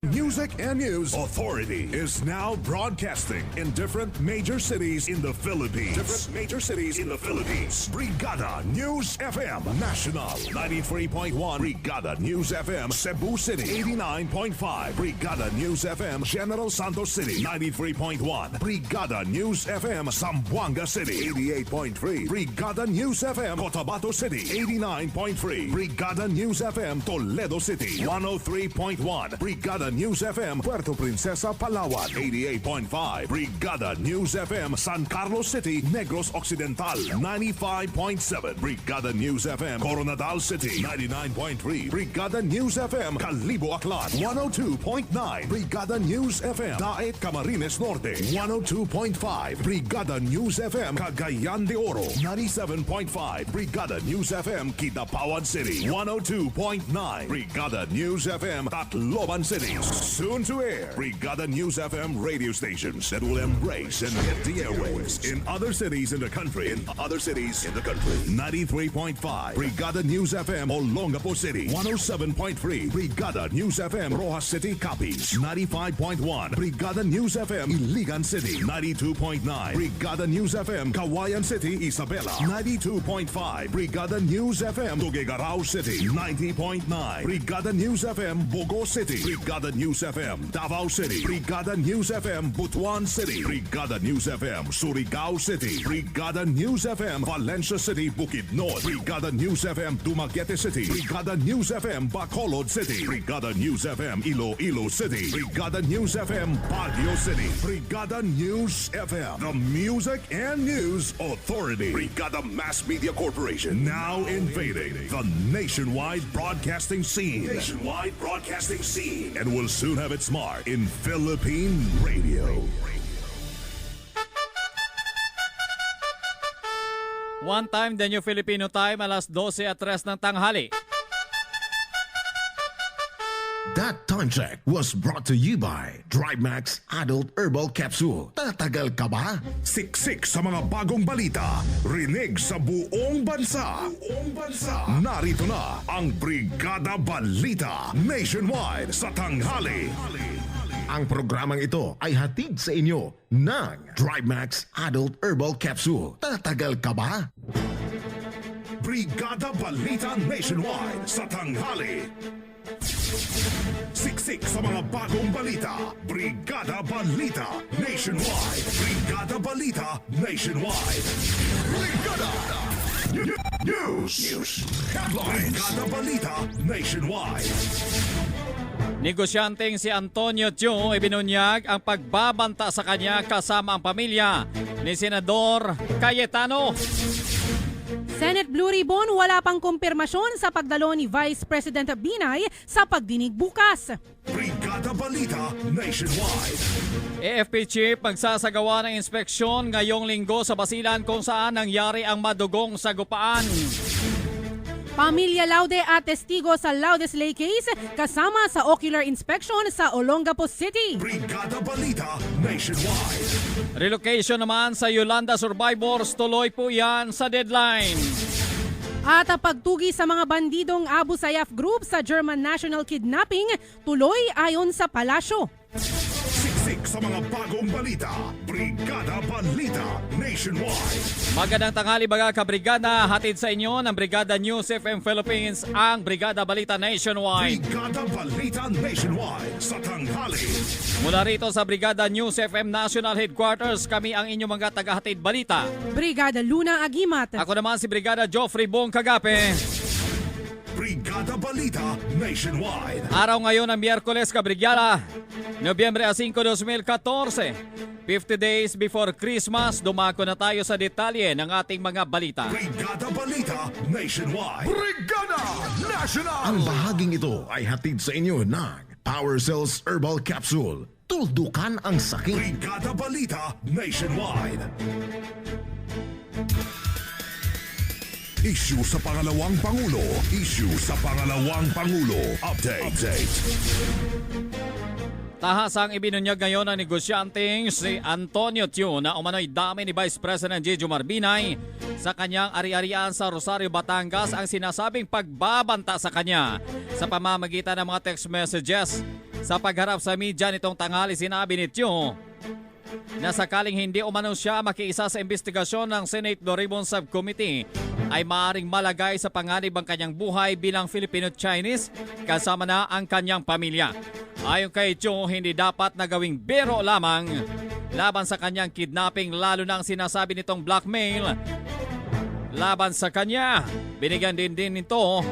Music and News Authority is now broadcasting in different major cities in the Philippines. Brigada News FM National 93.1, Brigada News FM Cebu City 89.5, Brigada News FM General Santos City 93.1, Brigada News FM Zamboanga City 88.3, Brigada News FM Cotabato City 89.3, Brigada News FM Toledo City 103.1, Brigada News FM Puerto Princesa, Palawan 88.5, Brigada News FM San Carlos City, Negros Occidental 95.7, Brigada News FM Coronadal City 99.3, Brigada News FM Calibo Aklan 102.9, Brigada News FM Daet Camarines Norte 102.5, Brigada News FM Cagayan de Oro 97.5, Brigada News FM Kidapawan City 102.9, Brigada News FM Tacloban City. Soon to air, Brigada News FM radio stations that will embrace and hit the airwaves in other cities in the country. 93.5, Brigada News FM Olongapo City. 107.3, Brigada News FM Rojas City, Capiz. 95.1, Brigada News FM Iligan City. 92.9, Brigada News FM Kawayan City, Isabela. 92.5, Brigada News FM Tuguegarao City. 90.9, Brigada News FM Bogo City. Brigada News FM Davao City, Brigada News FM Butuan City, Brigada News FM Surigao City, Brigada News FM Valencia City, Bukidnon, Brigada News FM Dumaguete City, Brigada News FM Bacolod City, Brigada News FM Iloilo City, Brigada News FM Baguio City, Brigada News FM, the Music and News Authority, Brigada Mass Media Corporation, now invading the nationwide broadcasting scene. And will soon have its mark in Philippine radio. One time, the New Filipino Time, alas 12:03 ng tanghali. That time check was brought to you by DriveMax Adult Herbal Capsule. Tatagal ka ba? Siksik sa mga bagong balita, rinig sa buong bansa. Narito na ang Brigada Balita Nationwide sa tanghali. Ang programang ito ay hatid sa inyo ng DriveMax Adult Herbal Capsule. Tatagal ka ba? Brigada Balita Nationwide sa tanghali. Siksik sa mga bagong balita, Brigada Balita Nationwide. Brigada Balita Nationwide. Brigada News Headlines. Brigada Balita Nationwide. Negosyanteng si Antonio Tio ibinunyag ang pagbabanta sa kanya kasama ang pamilya ni Senador Cayetano. Senate Blue Ribbon, wala pang kumpirmasyon sa pagdalo ni Vice President Binay sa pagdinig bukas. Brigada Balita Nationwide. AFP Chief magsasagawa ng inspeksyon ngayong linggo sa Basilan kung saan nangyari ang madugong sagupaan. Pamilya Laude at testigo sa Laudesley case kasama sa ocular inspection sa Olongapo City. Brigada Balita Nationwide. Relocation naman sa Yolanda survivors, tuloy po yan sa deadline. At ang pagtugi sa mga bandidong Abu Sayyaf Group sa German National Kidnapping tuloy ayon sa palasyo. Siksik sa mga bagong balita, Brigada Balita Nationwide. Magandang tanghali mga kabrigada, hatid sa inyo ng Brigada News FM Philippines ang Brigada Balita Nationwide. Brigada Balita Nationwide sa tanghali. Mula rito sa Brigada News FM National Headquarters, kami ang inyong mga tagahatid balita. Brigada Luna Agimat. Ako naman si Brigada Joffrey Bong Kagape. Brigada Balita Nationwide. Araw ngayon ng Miyerkules, kabrigada, Nobyembre 5, 2014. 50 days before Christmas, dumako na tayo sa detalye ng ating mga balita. Brigada Balita Nationwide. Brigada National. Ang bahaging ito ay hatid sa inyo ng Power Cells Herbal Capsule. Tuldukan ang sakit. Brigada Balita Nationwide. Issue sa pangalawang Pangulo. Update. Tahasang ibinunyag ngayon ng negosyanteng si Antonio Tio na umano'y dami ni Vice President Jejomar Binay sa kanyang ari-arian sa Rosario, Batangas ang sinasabing pagbabanta sa kanya sa pamamagitan ng mga text messages. Sa pagharap sa media nitong tanghali, sinabi ni Tio na sakaling hindi umano siya makiisa sa investigasyon ng Senate Blue Ribbon Subcommittee ay maaaring malagay sa panganib ang kanyang buhay bilang Filipino-Chinese kasama na ang kanyang pamilya. Ayon kay Tio, hindi dapat na gawing biro lamang laban sa kanyang kidnapping, lalo na ang sinasabi nitong blackmail laban sa kanya. Binigyan din nito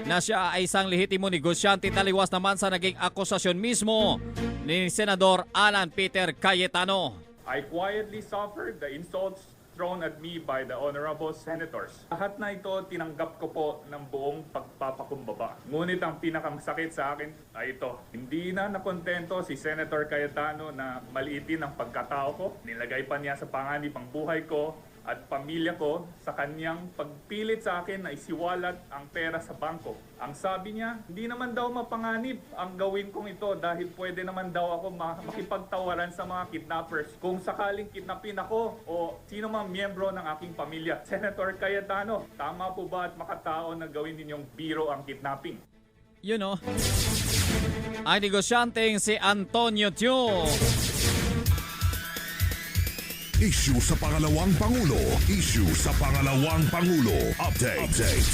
na siya ay isang lehitimo negosyante, taliwas naman sa naging akusasyon mismo ni Senador Alan Peter Cayetano. I quietly suffered the insults thrown at me by the honorable senators. Lahat na ito tinanggap ko po ng buong pagpapakumbaba. Ngunit ang pinakamasakit sa akin ay ito. Hindi na nakontento si Senator Cayetano na maliitin ang pagkatao ko. Nilagay pa niya sa panganib ang buhay ko at pamilya ko sa kanyang pagpilit sa akin na isiwalat ang pera sa bangko. Ang sabi niya, hindi naman daw mapanganib ang gawin kong ito dahil pwede naman daw ako makipagtawaran sa mga kidnappers kung sakaling kidnapin ako o sino mang miyembro ng aking pamilya. Senator Cayetano, tama po ba at makatao na gawin ninyong biro ang kidnapping? You know, ay negosyanteng si Antonio Tio. Issue sa pangalawang Pangulo. Issue sa pangalawang Pangulo. Update.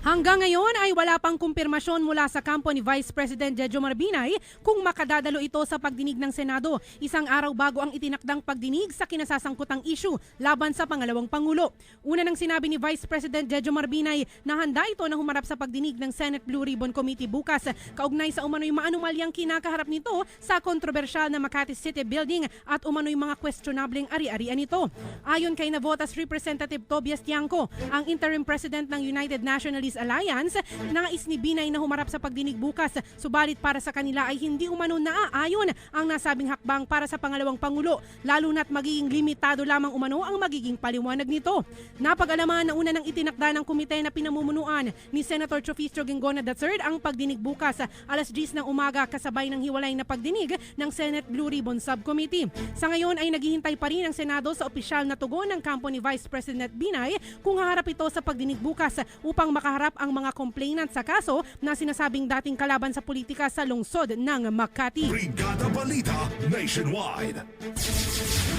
Hanggang ngayon ay wala pang kumpirmasyon mula sa kampo ni Vice President Jejo Marbinay kung makadadalo ito sa pagdinig ng Senado, isang araw bago ang itinakdang pagdinig sa kinasasangkutang issue laban sa pangalawang Pangulo. Una nang sinabi ni Vice President Jejo Marbinay na handa ito na humarap sa pagdinig ng Senate Blue Ribbon Committee bukas, kaugnay sa umano'y maanumalyang kinakaharap nito sa kontrobersyal na Makati City Building at umano'y mga questionableng ari-arian nito. Ayon kay Navotas Representative Tobias Tiangco, ang interim president ng United Nationalist Alliance, nais ni Binay na humarap sa pagdinig bukas, subalit para sa kanila ay hindi umano naaayon ang nasabing hakbang para sa pangalawang Pangulo, lalo na't magiging limitado lamang umano ang magiging paliwanag nito. Napag-alaman na una nang itinakda ng komite na pinamumunuan ni Senator Choficio Ginggona III ang pagdinig bukas alas 10 ng umaga kasabay ng hiwalay na pagdinig ng Senate Blue Ribbon Subcommittee. Sa ngayon ay naghihintay pa rin ang Senado sa opisyal na tugon ng kampo ni Vice President Binay kung haharap ito sa pagdinig bukas upang makaharap ang mga complainant sa kaso na sinasabing dating kalaban sa politika sa lungsod ng Makati. Brigada Balita Nationwide.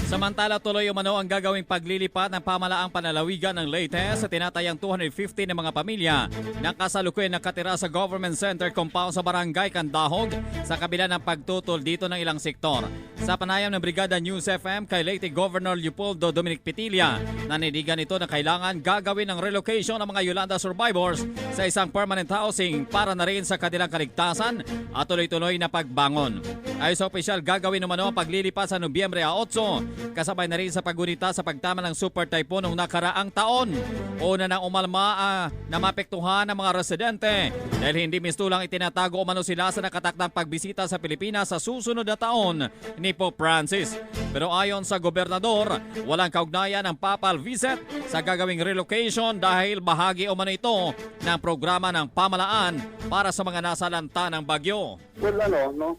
Samantala, tuloy umano ang gagawing paglilipat ng pamalaang panalawigan ng Leyte sa tinatayang 250 na mga pamilya na kasalukuyan nakatira sa Government Center Compound sa Barangay Candahog sa kabila ng pagtutol dito ng ilang sektor. Sa panayam ng Brigada News FM kay Leyte Governor Leopoldo Dominic Petilla, nanindigan ito na kailangan gagawin ng relocation ng mga Yolanda survivors sa isang permanent housing para na rin sa kanilang kaligtasan at tuloy-tuloy na pagbangon. Ayon sa opisyal, gagawin umano ang paglilipat sa Nobyembre 8, kasabay na rin sa paggunita sa pagtama ng super typhoon noong nakaraang taon. Una nang umalma na mapektuhan ng mga residente dahil hindi mistulang itinatago umano sila sa nakatakdang pagbisita sa Pilipinas sa susunod na taon ni Pope Francis. Pero ayon sa gobernador, walang kaugnayan ang papal visit sa gagawing relocation dahil bahagi umano ito ng programa ng pamalaan para sa mga nasalanta ng bagyo. Well,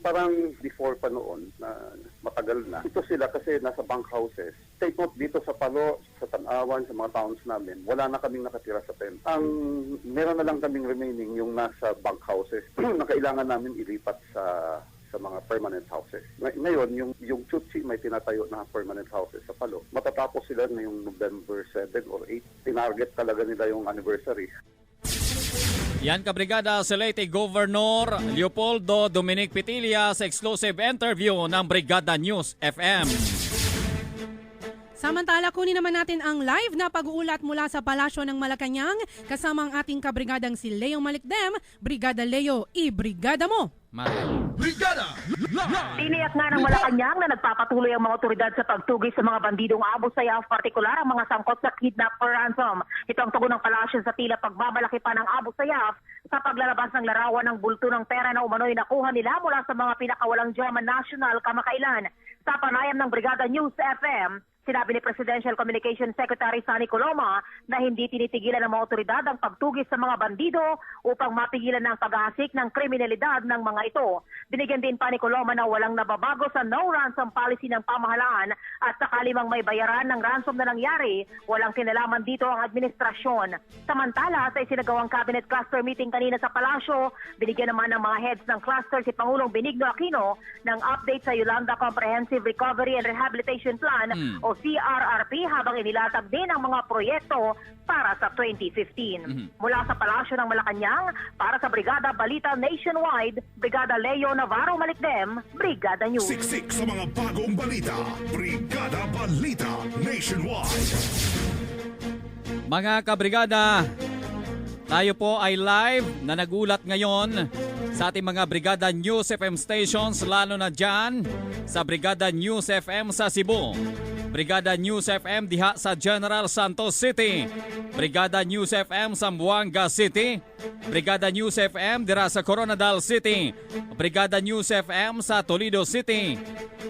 parang before pa noon, na matagal na. Ito sila kasi nasa bunk houses. Take note dito sa Palo, sa Tanawan, sa mga towns namin, wala na kaming nakatira sa tent. Ang meron na lang kaming remaining yung nasa bunk houses na kailangan namin ilipat sa mga permanent houses. Ngayon, yung Chutsi may tinatayo na permanent houses sa Palo. Matatapos sila ngayong November 7 or 8. Tinarget talaga nila yung anniversary. Yan kabrigada si Leyte Governor Leopoldo Dominic Petilla sa exclusive interview ng Brigada News FM. Samantala, kunin naman natin ang live na pag-uulat mula sa Palasyo ng Malacanang kasama ang ating kabrigadang si Leo Malikdem. Brigada Leo, i-brigada mo! Brigada Live! Tiniyak nga ng Malacanang na nagpapatuloy ang mga otoridad sa pagtugis sa mga bandidong Abu Sayyaf, partikular ang mga sangkot sa kidnap or ransom. Ito ang tugon ng palasyo sa tila pagbabalaki pa ng Abu Sayyaf sa paglalabas ng larawan ng bulto ng pera na umano'y nakuha nila mula sa mga pinakawalang German national kamakailan. Sa panayam ng Brigada News FM Sinabi ni Presidential Communications Secretary Sonny Coloma na hindi tinitigilan ng mga otoridad ang pagtugis sa mga bandido upang mapigilan ang paghahasik ng kriminalidad ng mga ito. Binigyan din pa ni Coloma na walang nababago sa no ransom policy ng pamahalaan at sakali mang may bayaran ng ransom na nangyari, walang kinalaman dito ang administrasyon. Samantala, sa isinagawang cabinet cluster meeting kanina sa Palasyo, binigyan naman ng mga heads ng cluster si Pangulong Benigno Aquino ng update sa Yolanda Comprehensive Recovery and Rehabilitation Plan o CRRP habang inilatag din ang mga proyekto para sa 2015. Mula sa Palasyo ng Malacanang, para sa Brigada Balita Nationwide, Brigada Leo Navarro Malikdem, Brigada News. Siksik sa mga bagong balita. Brigada Balita Nationwide. Mga kabrigada, tayo po ay live na nagulat ngayon sa ating mga Brigada News FM stations, lalo na dyan sa Brigada News FM sa Cebu, Brigada News FM diha sa General Santos City, Brigada News FM sa Buanga City, Brigada News FM dira sa Coronadal City, Brigada News FM sa Toledo City,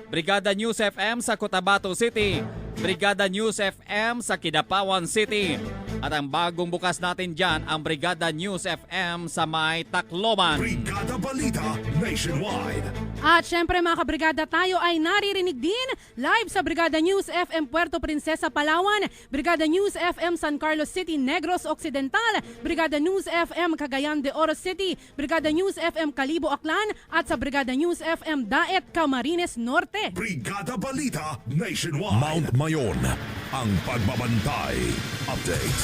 Brigada News FM sa Cotabato City, Brigada News FM sa Kidapawan City, at ang bagong bukas natin dyan, ang Brigada News FM sa May Tacloban. Brigada Balita Nationwide. At syempre mga kabrigada, tayo ay naririnig din live sa Brigada News FM Puerto Princesa, Palawan, Brigada News FM San Carlos City, Negros Occidental, Brigada News FM Cagayan de Oro City, Brigada News FM Calibo Aklan, at sa Brigada News FM Daet, Camarines Norte. Brigada Balita Nationwide. Mount Mayon, ang pagbabantay. Update.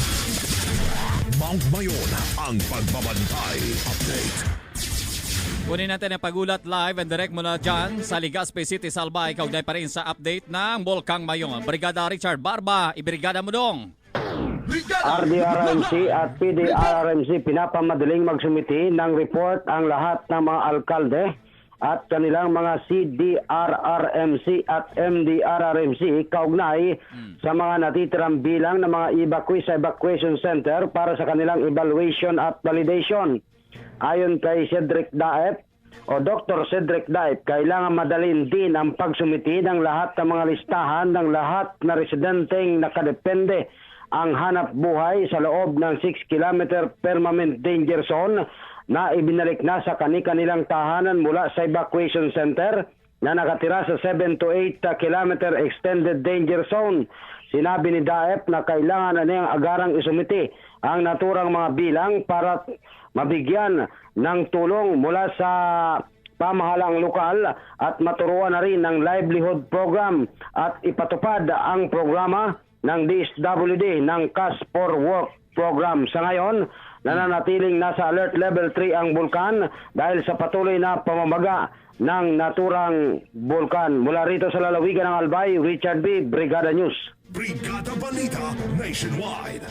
Mount Mayon, ang pagbabantay. Update. Kunin natin ang pagulat live and direct mula dyan sa Legazpi City, Salbay. Kaugnay pa rin sa update ng Bulkang Mayon. Brigada Richard Barba, ibrigada mo dong. RDRMC at PDRRMC pinapamadaling magsumiti ng report ang lahat ng mga alkalde at kanilang mga CDRRMC at MDRRMC kaugnay sa mga natitirang bilang ng mga evacuees sa evacuation center para sa kanilang evaluation at validation. Ayon kay Cedric Daep o Dr. Cedric Daep, kailangan madalin din ang pagsumiti ng lahat ng mga listahan ng lahat na residenteng nakadepende ang hanap buhay sa loob ng 6 km permanent danger zone na ibinalik na sa kanilang tahanan mula sa evacuation center na nakatira sa 7 to 8 km extended danger zone. Sinabi ni Daep na kailangan na niyang agarang isumiti ang naturang mga bilang para mabigyan ng tulong mula sa pamahalang lokal at maturuan na rin ng livelihood program at ipatupad ang programa ng DSWD ng Cash for Work program. Sa ngayon, nananatiling nasa alert level 3 ang bulkan dahil sa patuloy na pamamaga ng naturang bulkan. Mula rito sa lalawigan ng Albay, Richard B., Brigada News. Brigada Balita Nationwide.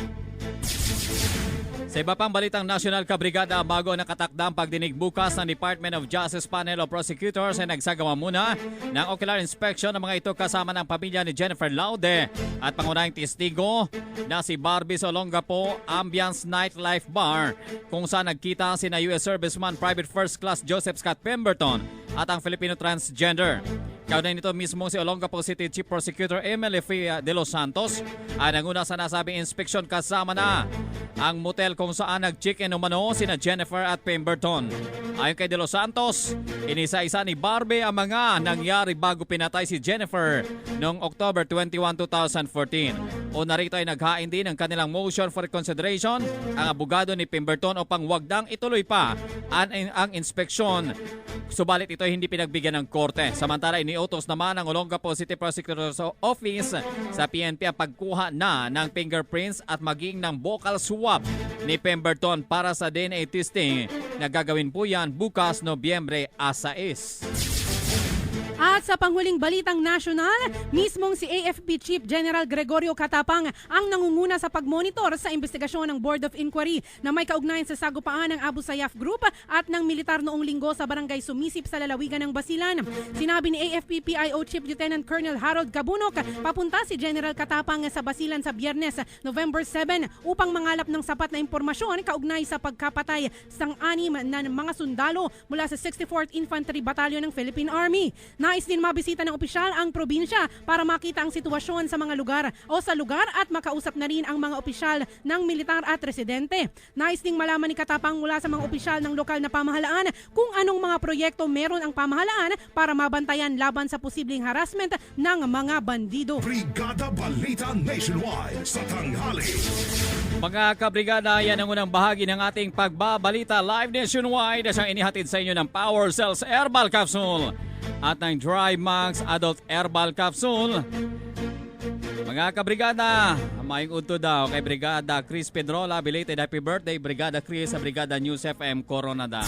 Sa iba pang balitang nasyonal, kabrigada, bago nakatakdang pagdinig bukas ng Department of Justice Panel of Prosecutors ay nagsagawa muna ng ocular inspection ng mga ito kasama ng pamilya ni Jennifer Laude at pangunahing testigo na si Barbie Olongapo Ambiance Nightlife Bar, kung saan nagkita sina US Serviceman Private First Class Joseph Scott Pemberton at ang Filipino transgender. Kaugnay nito mismo si Olongapo City Chief Prosecutor Emily F. de los Santos ay nanguna sa nasabing inspeksyon kasama na ang motel kung saan nag-check-in umano sina Jennifer at Pemberton. Ayon kay de los Santos, inisa-isa ni Barbie ang mga nangyari bago pinatay si Jennifer noong October 21, 2014. O narito ay naghain din ng kanilang motion for consideration ang abogado ni Pemberton upang wag nang ituloy pa ang inspeksyon. Subalit ito ay hindi pinagbigyan ng korte. Samantala, iniutos naman ng Olongapo City Prosecutor's Office sa PNP ang pagkuha na ng fingerprints at maging ng vocal swab ni Pemberton para sa DNA testing na gagawin po yan bukas Nobyembre 6. At sa panghuling balitang nasyonal, mismong si AFP Chief General Gregorio Catapang ang nangunguna sa pagmonitor sa investigasyon ng Board of Inquiry na may kaugnayan sa sagupaan ng Abu Sayyaf Group at ng militar noong linggo sa barangay Sumisip sa lalawigan ng Basilan. Sinabi ni AFP PIO Chief Lieutenant Colonel Harold Cabunok, papunta si General Catapang sa Basilan sa Biyernes, November 7 upang mangalap ng sapat na impormasyon kaugnay sa pagkapatay sang 6 na mga sundalo mula sa 64th Infantry Battalion ng Philippine Army. Nais din mabisita ng opisyal ang probinsya para makita ang sitwasyon sa mga lugar at makausap na rin ang mga opisyal ng militar at residente. Nais ding malaman ni Katapang mula sa mga opisyal ng lokal na pamahalaan kung anong mga proyekto meron ang pamahalaan para mabantayan laban sa posibleng harassment ng mga bandido. Brigada Balita Nationwide sa tanghali. Mga kabrigada, yan ang unang bahagi ng ating pagbabalita live nationwide na siyang inihatid sa inyo ng Power Cells Herbal Capsule at ng Dry Max Adult Herbal Capsule. Mga kabrigada, mayong udto daw kay Brigada Chris Pedrola, belated happy birthday Brigada Chris sa Brigada News FM Coronada.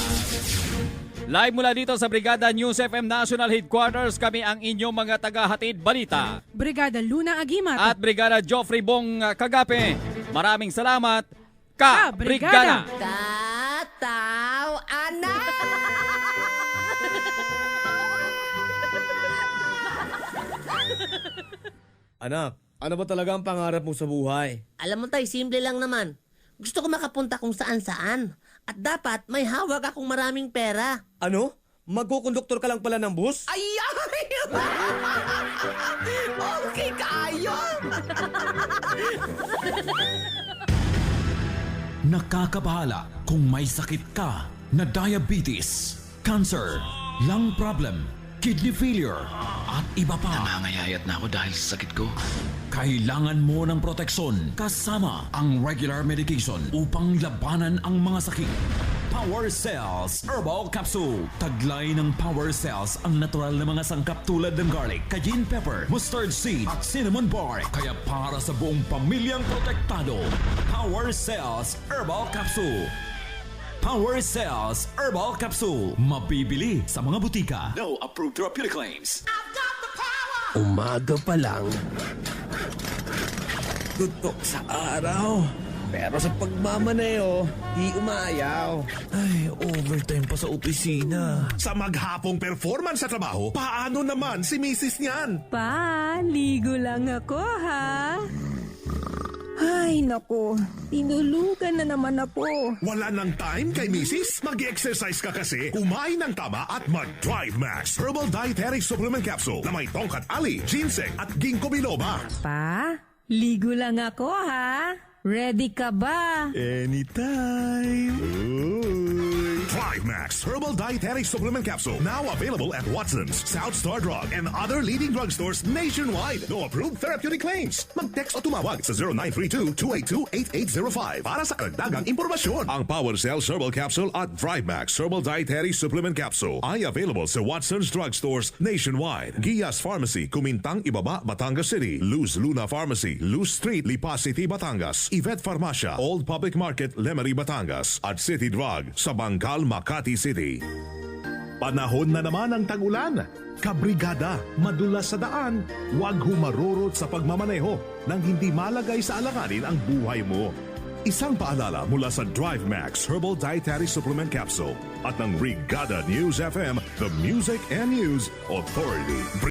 Live mula dito sa Brigada News FM National Headquarters, kami ang inyong mga tagahatid balita. Brigada Luna Agimat At Brigada Joffrey Bong Kagape. Maraming salamat, Kabrigada! Tataw, anak! Anak, ano ba talaga ang pangarap mo sa buhay? Alam mo tay, simple lang naman. Gusto ko makapunta kung saan-saan. At dapat may hawak akong maraming pera. Ano? Magkukonduktor ka lang pala ng bus? Ay! Okay kayo! Nakakabahala kung may sakit ka na diabetes, cancer, lung problem, kidney failure, at iba pa. Nangangayayat na ako dahil sa sakit ko. Kailangan mo ng proteksyon kasama ang regular medication upang labanan ang mga sakit. Power Cells Herbal Capsule. Taglay ng Power Cells ang natural na mga sangkap tulad ng garlic, cayenne pepper, mustard seed at cinnamon bark. Kaya para sa buong pamilyang protektado, Power Cells Herbal Capsule. Power Cells Herbal Capsule. Mabibili sa mga butika. No approved therapeutic claims. Umaga pa lang. Tutok sa araw. Pero sa pagmamaneo, di umayaw. Ay, overtime pa sa opisina. Sa maghapong performance sa trabaho, paano naman si Mrs. niyan? Pa, ligo lang ako ha. Ay, naku. Tinulugan na naman ako. Wala nang time kay Mrs. Mag-exercise ka kasi, kumain ng tama at mag-Drive Max Herbal Dietary Supplement Capsule na may tongkat ali, ginseng at ginkgo biloba. Pa, ligo lang ako ha. Ready ka ba? Anytime. Drive Max Herbal Dietary Supplement Capsule. Now available at Watson's, South Star Drug, and other leading drugstores nationwide. No approved therapeutic claims. Mag-text o tumawag sa 0932-282-8805 para sa karagdagang impormasyon. Ang Power Cells Herbal Capsule at Drive Max Herbal Dietary Supplement Capsule ay available sa Watson's drugstores nationwide. Gias Pharmacy, Kumintang, Ibaba, Batangas City. Luz Luna Pharmacy, Luz Street, Lipa City, Batangas. Yvette Farmacia, Old Public Market, Lemery, Batangas. At City Drug sa Bangkal, Makati City. Panahon na naman ang tag-ulan. Kabrigada, madulas sa daan. Huwag humarurot sa pagmamaneho nang hindi malagay sa alanganin ang buhay mo. Isang paalala mula sa Drive Max Herbal Dietary Supplement Capsule at ng Brigada News FM, the Music and News Authority.